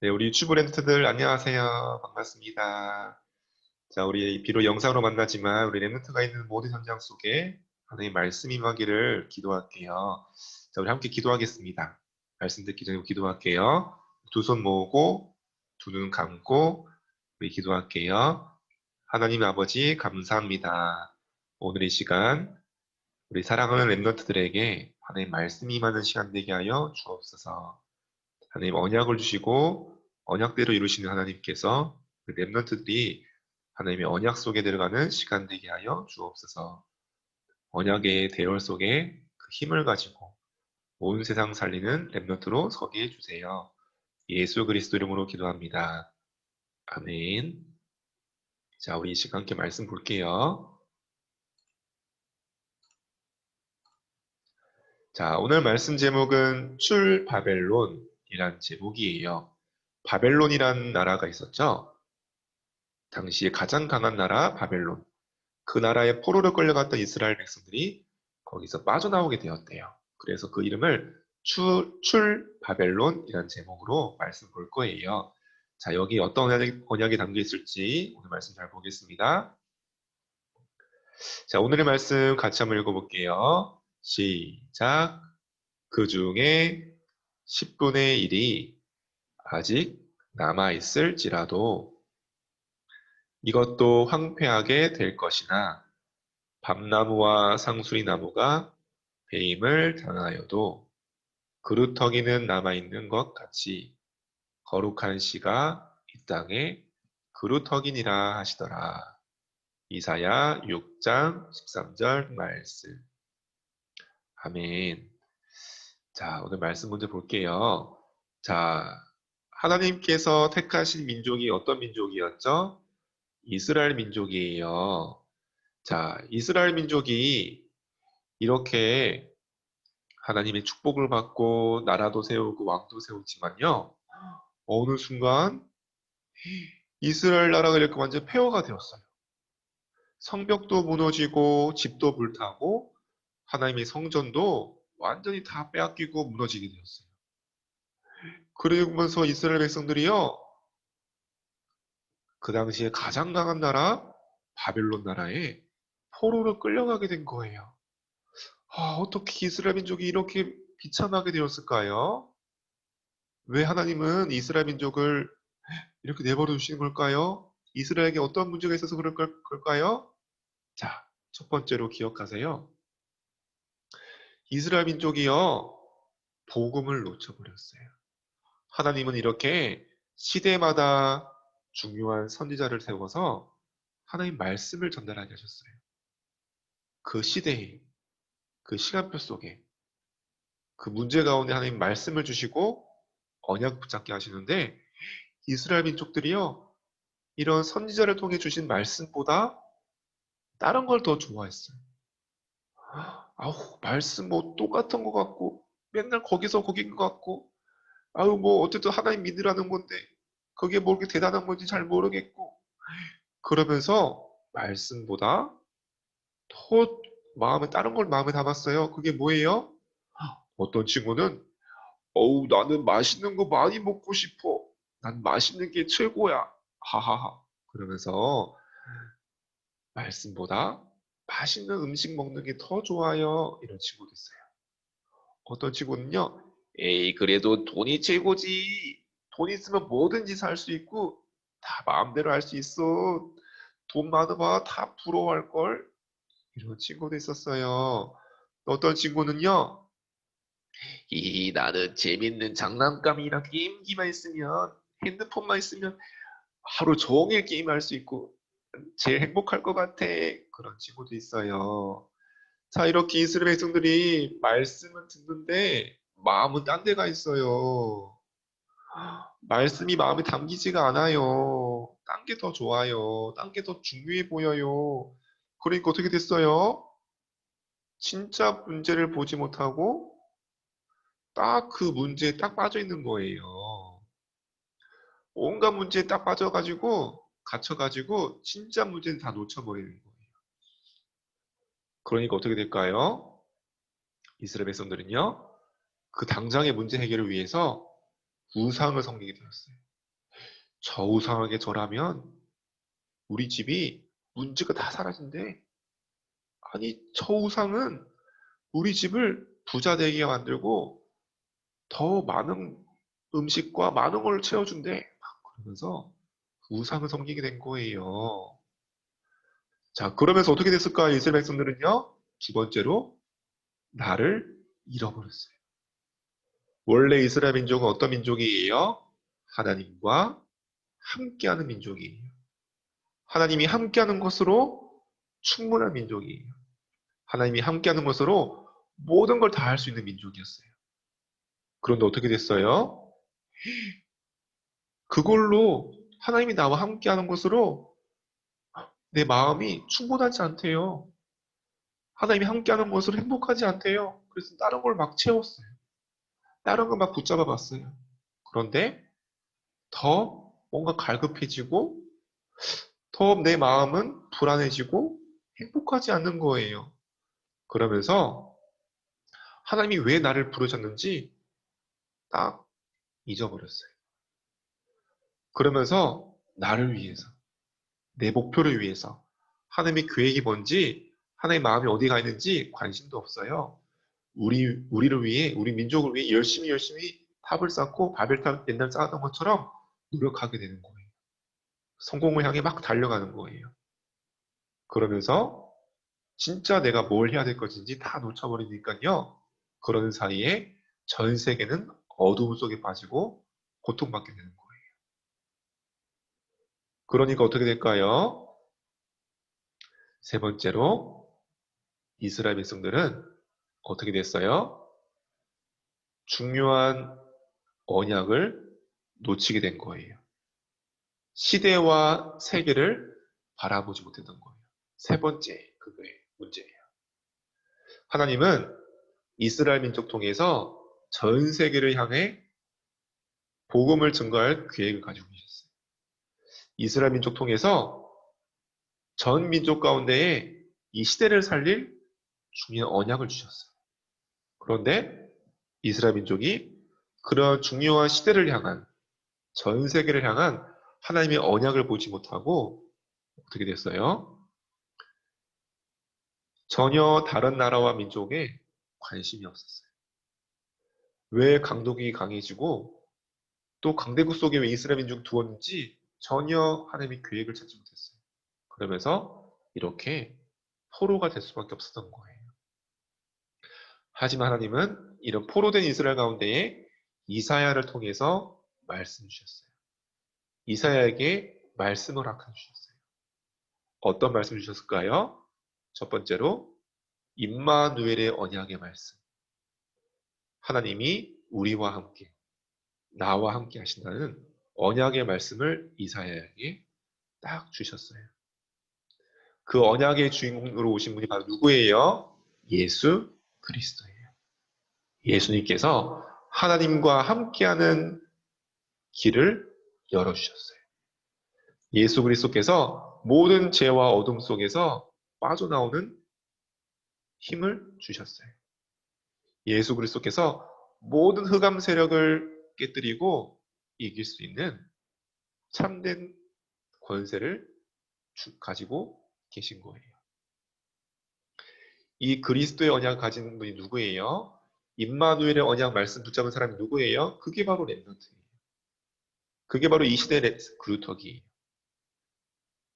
네, 우리 유튜브 랩런트들 안녕하세요. 반갑습니다. 자, 우리 비록 영상으로 만나지만 우리 랩런트가 있는 모든 현장 속에 하나님의 말씀이 임하기를 기도할게요. 자, 우리 함께 기도하겠습니다. 말씀 듣기 전에 기도할게요. 두 손 모으고 두 눈 감고 우리 기도할게요. 하나님 아버지 감사합니다. 오늘 이 시간 우리 사랑하는 랩런트들에게 하나님 말씀이 임하는 시간 되게 하여 주옵소서. 하나님 언약을 주시고 언약대로 이루시는 하나님께서 그 렘넌트들이 하나님의 언약 속에 들어가는 시간 되게 하여 주옵소서. 언약의 대열 속에 그 힘을 가지고 온 세상 살리는 렘넌트로 서게 해주세요. 예수 그리스도 이름으로 기도합니다. 아멘. 자, 우리 이 시간 함께 말씀 볼게요. 자, 오늘 말씀 제목은 출바벨론이란 제목이에요. 바벨론이란 나라가 있었죠. 당시에 가장 강한 나라 바벨론. 그 나라에 포로로 끌려갔던 이스라엘 백성들이 거기서 빠져나오게 되었대요. 그래서 그 이름을 바벨론이라는 제목으로 말씀 볼 거예요. 자, 여기 어떤 언약이 담겨 있을지 오늘 말씀 잘 보겠습니다. 자, 오늘의 말씀 같이 한번 읽어볼게요. 시작. 그 중에 10분의 1이 아직 남아있을지라도 이것도 황폐하게 될 것이나 밤나무와 상수리 나무가 배임을 당하여도 그루터기는 남아있는 것 같이 거룩한 씨가 이 땅에 그루터기니라 하시더라. 이사야 6장 13절 말씀. 아멘. 자, 오늘 말씀 먼저 볼게요. 자, 하나님께서 택하신 민족이 어떤 민족이었죠? 이스라엘 민족이에요. 자, 이스라엘 민족이 이렇게 하나님의 축복을 받고 나라도 세우고 왕도 세우지만요. 어느 순간 이스라엘 나라가 이렇게 완전 폐허가 되었어요. 성벽도 무너지고 집도 불타고 하나님의 성전도 완전히 다 빼앗기고 무너지게 되었어요. 그러면서 이스라엘 백성들이요. 그 당시에 가장 강한 나라 바벨론 나라에 포로로 끌려가게 된 거예요. 어떻게 이스라엘 민족이 이렇게 비참하게 되었을까요? 왜 하나님은 이스라엘 민족을 이렇게 내버려 두시는 걸까요? 이스라엘에게 어떤 문제가 있어서 그럴 걸까요? 자, 첫 번째로 기억하세요. 이스라엘 민족이요, 복음을 놓쳐버렸어요. 하나님은 이렇게 시대마다 중요한 선지자를 세워서 하나님 말씀을 전달하게 하셨어요. 그 시대에, 그 시간표 속에, 그 문제 가운데 하나님 말씀을 주시고 언약 붙잡게 하시는데 이스라엘 민족들이요, 이런 선지자를 통해 주신 말씀보다 다른 걸 더 좋아했어요. 아우, 말씀 뭐 똑같은 것 같고, 맨날 거기서 거긴 것 같고, 아유, 뭐, 어쨌든 하나님 믿으라는 건데, 그게 뭐 그렇게 대단한 건지 잘 모르겠고, 그러면서 말씀보다 더 다른 걸 마음에 담았어요. 그게 뭐예요? 어떤 친구는, 어우, 나는 맛있는 거 많이 먹고 싶어. 난 맛있는 게 최고야. 하하하. 그러면서 말씀보다 맛있는 음식 먹는 게 더 좋아요. 이런 친구도 있어요. 어떤 친구는요, 에이, 그래도 돈이 최고지. 돈 있으면 뭐든지 살 수 있고, 다 마음대로 할 수 있어. 돈 많으면 다 부러워할걸. 이런 친구도 있었어요. 어떤 친구는요, 나는 재밌는 장난감이랑 게임기만 있으면, 핸드폰만 있으면 하루 종일 게임할 수 있고, 제일 행복할 것 같아. 그런 친구도 있어요. 자, 이렇게 이스라엘 백성들이 말씀을 듣는데 마음은 딴 데가 있어요. 말씀이 마음에 담기지가 않아요. 딴 게 더 좋아요. 딴 게 더 중요해 보여요. 그러니까 어떻게 됐어요? 진짜 문제를 보지 못하고 딱 그 문제에 딱 빠져 있는 거예요. 온갖 문제에 딱 빠져가지고 갇혀가지고 진짜 문제는 다 놓쳐버리는 거예요. 그러니까 어떻게 될까요? 이스라엘 백성들은요, 그 당장의 문제 해결을 위해서 우상을 섬기게 되었어요. 저 우상에게 절하면 우리 집이 문제가 다 사라진대. 아니, 저 우상은 우리 집을 부자 되게 만들고 더 많은 음식과 많은 걸 채워준대. 막 그러면서 우상을 섬기게 된 거예요. 자, 그러면서 어떻게 됐을까? 이스라엘 백성들은요. 두 번째로 나를 잃어버렸어요. 원래 이스라엘 민족은 어떤 민족이에요? 하나님과 함께하는 민족이에요. 하나님이 함께하는 것으로 충분한 민족이에요. 하나님이 함께하는 것으로 모든 걸 다 할 수 있는 민족이었어요. 그런데 어떻게 됐어요? 그걸로 하나님이 나와 함께하는 것으로 내 마음이 충분하지 않대요. 하나님이 함께하는 것으로 행복하지 않대요. 그래서 다른 걸 막 채웠어요. 다른 걸 막 붙잡아 봤어요. 그런데 더 뭔가 갈급해지고 더 내 마음은 불안해지고 행복하지 않는 거예요. 그러면서 하나님이 왜 나를 부르셨는지 딱 잊어버렸어요. 그러면서 나를 위해서, 내 목표를 위해서 하나님의 계획이 뭔지, 하나님의 마음이 어디 가 있는지 관심도 없어요. 우리를 위해, 우리 민족을 위해 열심히 탑을 쌓고 바벨탑 옛날 쌓았던 것처럼 노력하게 되는 거예요. 성공을 향해 막 달려가는 거예요. 그러면서 진짜 내가 뭘 해야 될 것인지 다 놓쳐버리니까요. 그러는 사이에 전 세계는 어두움 속에 빠지고 고통받게 되는 거예요. 그러니까 어떻게 될까요? 세 번째로 이스라엘 백성들은 어떻게 됐어요? 중요한 언약을 놓치게 된 거예요. 시대와 세계를 바라보지 못했던 거예요. 세 번째, 그거의 문제예요. 하나님은 이스라엘 민족 통해서 전 세계를 향해 복음을 증거할 계획을 가지고 계셨어요. 이스라엘 민족 통해서 전 민족 가운데에 이 시대를 살릴 중요한 언약을 주셨어요. 그런데 이스라엘 민족이 그런 중요한 시대를 향한 전 세계를 향한 하나님의 언약을 보지 못하고 어떻게 됐어요? 전혀 다른 나라와 민족에 관심이 없었어요. 왜 강독이 강해지고 또 강대국 속에 왜 이스라엘 민족을 두었는지 전혀 하나님의 계획을 찾지 못했어요. 그러면서 이렇게 포로가 될 수밖에 없었던 거예요. 하지만 하나님은 이런 포로된 이스라엘 가운데에 이사야를 통해서 말씀 주셨어요. 이사야에게 말씀을 허락해 주셨어요. 어떤 말씀 주셨을까요? 첫 번째로 임마누엘의 언약의 말씀. 하나님이 우리와 함께, 나와 함께 하신다는 언약의 말씀을 이사야에게 딱 주셨어요. 그 언약의 주인공으로 오신 분이 바로 누구예요? 예수 그리스도예요. 예수님께서 하나님과 함께하는 길을 열어주셨어요. 예수 그리스도께서 모든 죄와 어둠 속에서 빠져나오는 힘을 주셨어요. 예수 그리스도께서 모든 흑암 세력을 깨뜨리고 이길 수 있는 참된 권세를 가지고 계신 거예요. 이 그리스도의 언약을 가진 분이 누구예요? 임마누엘의 언약 말씀 붙잡은 사람이 누구예요? 그게 바로 렘넌트예요. 그게 바로 이 시대의 그루터기예요.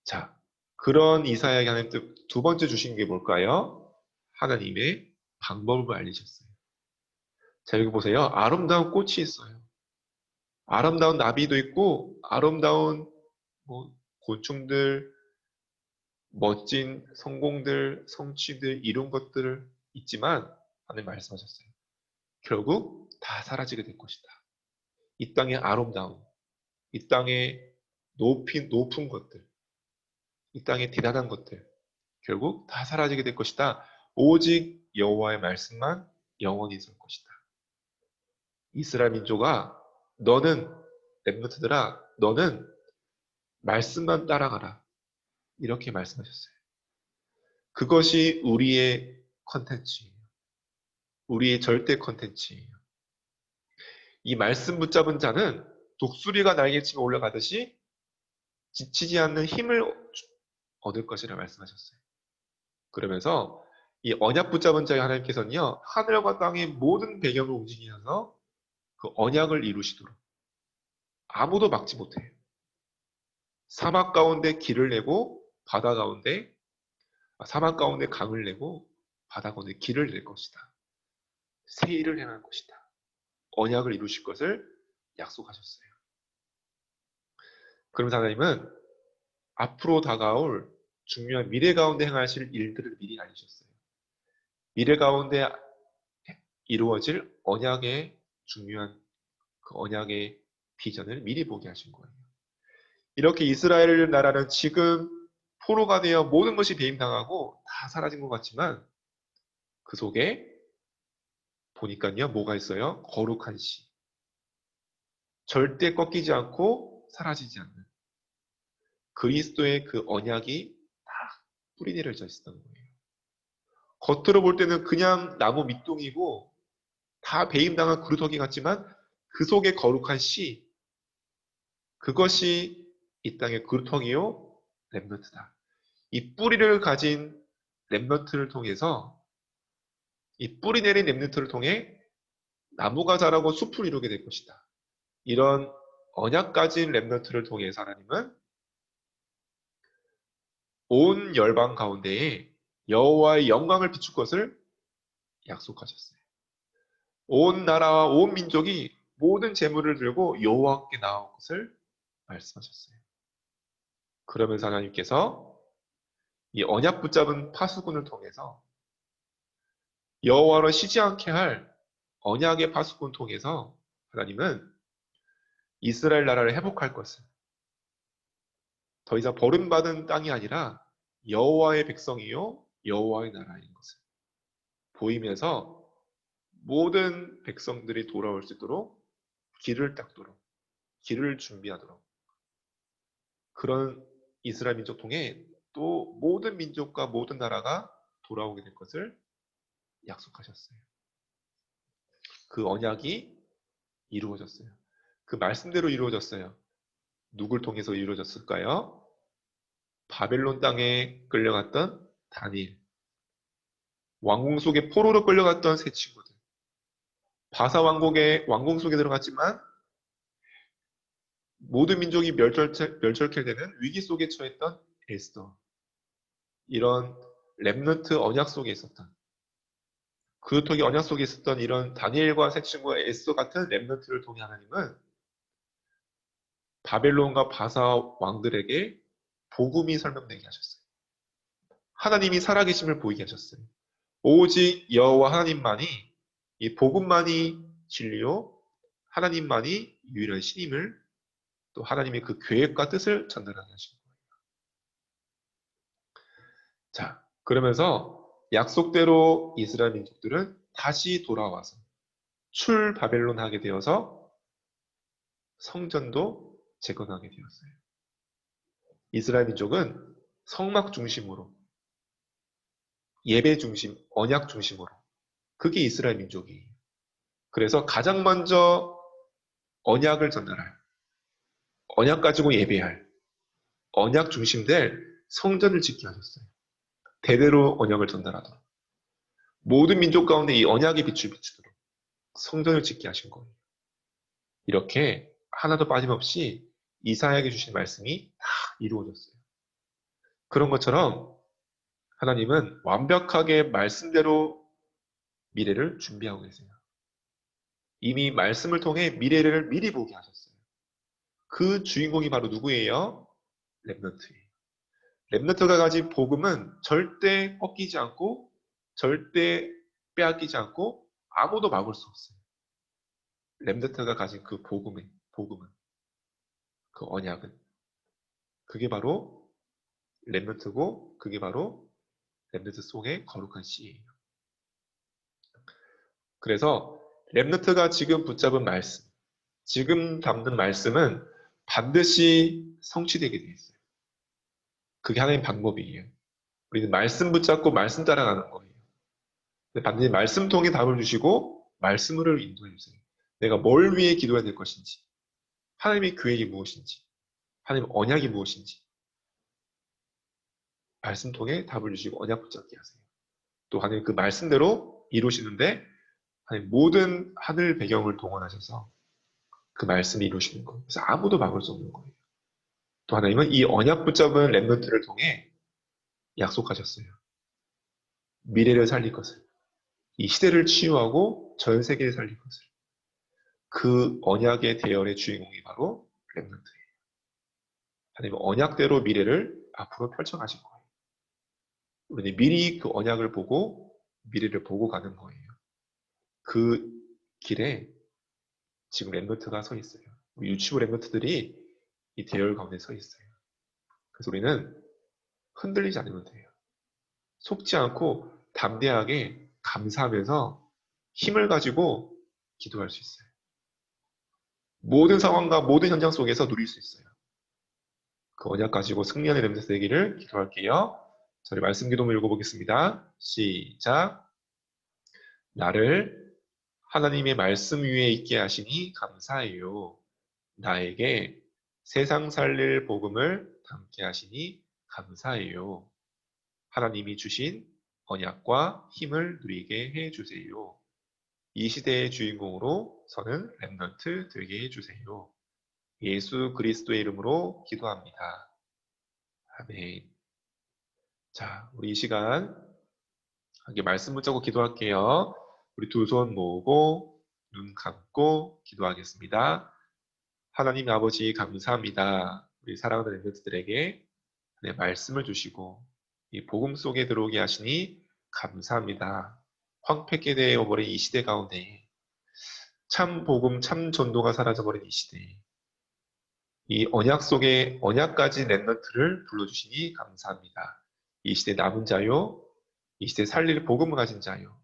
자, 그런 이사야에게 하나님 두 번째 주신 게 뭘까요? 하나님의 방법을 알리셨어요. 자, 여기 보세요. 아름다운 꽃이 있어요. 아름다운 나비도 있고, 아름다운 곤충들, 멋진 성공들, 성취들, 이룬 것들 있지만, 하나님 말씀하셨어요. 결국 다 사라지게 될 것이다. 이 땅의 아름다움, 이 땅의 높은 것들, 이 땅의 대단한 것들, 결국 다 사라지게 될 것이다. 오직 여호와의 말씀만 영원히 있을 것이다. 이스라엘 민족아, 너는 렘넌트들아, 너는 말씀만 따라가라. 이렇게 말씀하셨어요. 그것이 우리의 컨텐츠예요. 우리의 절대 컨텐츠예요. 이 말씀 붙잡은 자는 독수리가 날개치며 올라가듯이 지치지 않는 힘을 얻을 것이라 말씀하셨어요. 그러면서 이 언약 붙잡은 자의 하나님께서는요, 하늘과 땅의 모든 배경을 움직이셔서 그 언약을 이루시도록 아무도 막지 못해요. 사막 가운데 길을 내고 사막 가운데 강을 내고 바다 가운데 길을 낼 것이다. 세일을 행할 것이다. 언약을 이루실 것을 약속하셨어요. 그러면서 하나님은 앞으로 다가올 중요한 미래 가운데 행하실 일들을 미리 알리셨어요. 미래 가운데 이루어질 언약의 중요한 그 언약의 비전을 미리 보게 하신 거예요. 이렇게 이스라엘 나라는 지금 포로가 되어 모든 것이 배임당하고 다 사라진 것 같지만 그 속에 보니까요, 뭐가 있어요? 거룩한 씨. 절대 꺾이지 않고 사라지지 않는 그리스도의 그 언약이 다 뿌리 내려져 있었던 거예요. 겉으로 볼 때는 그냥 나무 밑둥이고 다 배임당한 구루터기 같지만 그 속에 거룩한 씨, 그것이 이 땅의 구루터기요 렘넌트다. 이 뿌리를 가진 렘넌트를 통해서 이 뿌리 내린 렘넌트를 통해 나무가 자라고 숲을 이루게 될 것이다. 이런 언약 가진 렘넌트를 통해서 하나님은 온 열방 가운데에 여호와의 영광을 비출 것을 약속하셨어요. 온 나라와 온 민족이 모든 재물을 들고 여호와께 나올 것을 말씀하셨어요. 그러면서 하나님께서 이 언약 붙잡은 파수꾼을 통해서 여호와로 쉬지 않게 할 언약의 파수꾼을 통해서 하나님은 이스라엘 나라를 회복할 것을 더 이상 버림받은 땅이 아니라 여호와의 백성이요 여호와의 나라인 것을 보이면서 모든 백성들이 돌아올 수 있도록 길을 닦도록 길을 준비하도록 그런 이스라엘 민족 통해 또 모든 민족과 모든 나라가 돌아오게 될 것을 약속하셨어요. 그 언약이 이루어졌어요. 그 말씀대로 이루어졌어요. 누굴 통해서 이루어졌을까요? 바벨론 땅에 끌려갔던 다니엘, 왕궁 속에 포로로 끌려갔던 세 친구들, 바사 왕국의 왕궁 속에 들어갔지만 모든 민족이 멸절케 되는 위기 속에 처했던 에스더, 이런 렘넌트 언약 속에 있었던 그루터기 언약 속에 있었던 이런 다니엘과 세 친구와 에스더 같은 렘넌트를 통해 하나님은 바벨론과 바사 왕들에게 복음이 설명되게 하셨어요. 하나님이 살아계심을 보이게 하셨어요. 오직 여호와 하나님만이 이 복음만이 진리요 하나님만이 유일한 신임을 또 하나님의 그 계획과 뜻을 전달하게 하신 거예요. 자, 그러면서 약속대로 이스라엘 민족들은 다시 돌아와서 출 바벨론 하게 되어서 성전도 재건하게 되었어요. 이스라엘 민족은 성막 중심으로 예배 중심, 언약 중심으로 그게 이스라엘 민족이에요. 그래서 가장 먼저 언약을 전달할, 언약 가지고 예배할, 언약 중심될 성전을 짓게 하셨어요. 대대로 언약을 전달하도록. 모든 민족 가운데 이 언약의 빛을 비추도록 성전을 짓게 하신 거예요. 이렇게 하나도 빠짐없이 이사야에게 주신 말씀이 다 이루어졌어요. 그런 것처럼 하나님은 완벽하게 말씀대로 미래를 준비하고 계세요. 이미 말씀을 통해 미래를 미리 보게 하셨어요. 그 주인공이 바로 누구예요? 렘넌트예요. 렘넌트가 가진 복음은 절대 꺾이지 않고 절대 빼앗기지 않고 아무도 막을 수 없어요. 렘넌트가 가진 그 복음은 그 언약은 그게 바로 렘넌트고 그게 바로 렘넌트 속의 거룩한 씨예요. 그래서 렘넌트가 지금 붙잡은 말씀, 지금 담는 말씀은 반드시 성취되게 되어 있어요. 그게 하나님 방법이에요. 우리는 말씀 붙잡고 말씀 따라가는 거예요. 반드시 말씀 통해 답을 주시고 말씀으로 인도해 주세요. 내가 뭘 위해 기도해야 될 것인지, 하나님의 계획이 무엇인지, 하나님의 언약이 무엇인지 말씀 통해 답을 주시고 언약 붙잡게 하세요. 또 하나님 그 말씀대로 이루시는데 하나님 모든 하늘 배경을 동원하셔서 그 말씀을 이루시는 거예요. 그래서 아무도 막을 수 없는 거예요. 또 하나님은 이 언약 붙잡은 렘넌트를 통해 약속하셨어요. 미래를 살릴 것을, 이 시대를 치유하고 전 세계를 살릴 것을. 그 언약의 대열의 주인공이 바로 렘넌트예요. 하나님은 언약대로 미래를 앞으로 펼쳐가신 거예요. 우리는 미리 그 언약을 보고 미래를 보고 가는 거예요. 그 길에 지금 렘넌트가 서 있어요. 우리 유치부 렘넌트들이 이 대열 가운데 서 있어요. 그래서 우리는 흔들리지 않으면 돼요. 속지 않고 담대하게 감사하면서 힘을 가지고 기도할 수 있어요. 모든 상황과 모든 현장 속에서 누릴 수 있어요. 그 언약 가지고 승리하는 렘넌트 되기를 기도할게요. 저희 말씀 기도문 읽어보겠습니다. 시작. 나를 하나님의 말씀 위에 있게 하시니 감사해요. 나에게 세상 살릴 복음을 담게 하시니 감사해요. 하나님이 주신 언약과 힘을 누리게 해주세요. 이 시대의 주인공으로 서는 렘넌트 되게 해주세요. 예수 그리스도의 이름으로 기도합니다. 아멘. 자, 우리 이 시간 함께 말씀 붙잡고 기도할게요. 우리 두 손 모으고 눈 감고 기도하겠습니다. 하나님 아버지 감사합니다. 우리 사랑하는 렘넌트들에게 말씀을 주시고 이 복음 속에 들어오게 하시니 감사합니다. 황폐케 되어버린 이 시대 가운데 참 복음, 참 전도가 사라져버린 이 시대에 이 언약 속에 언약까지 렘넌트를 불러주시니 감사합니다. 이 시대 남은 자요, 이 시대 살릴 복음을 가진 자요,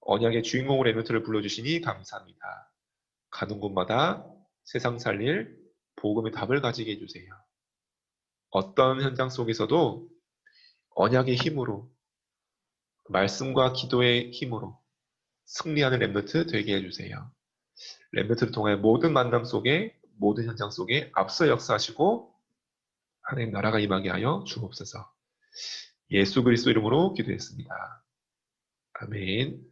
언약의 주인공으로 렘넌트를 불러주시니 감사합니다. 가는 곳마다 세상 살릴 복음의 답을 가지게 해주세요. 어떤 현장 속에서도 언약의 힘으로, 말씀과 기도의 힘으로 승리하는 렘넌트 되게 해주세요. 렘넌트를 통해 모든 만남 속에, 모든 현장 속에 앞서 역사하시고 하나님 나라가 임하게 하여 주옵소서. 예수 그리스도 이름으로 기도했습니다. 아멘.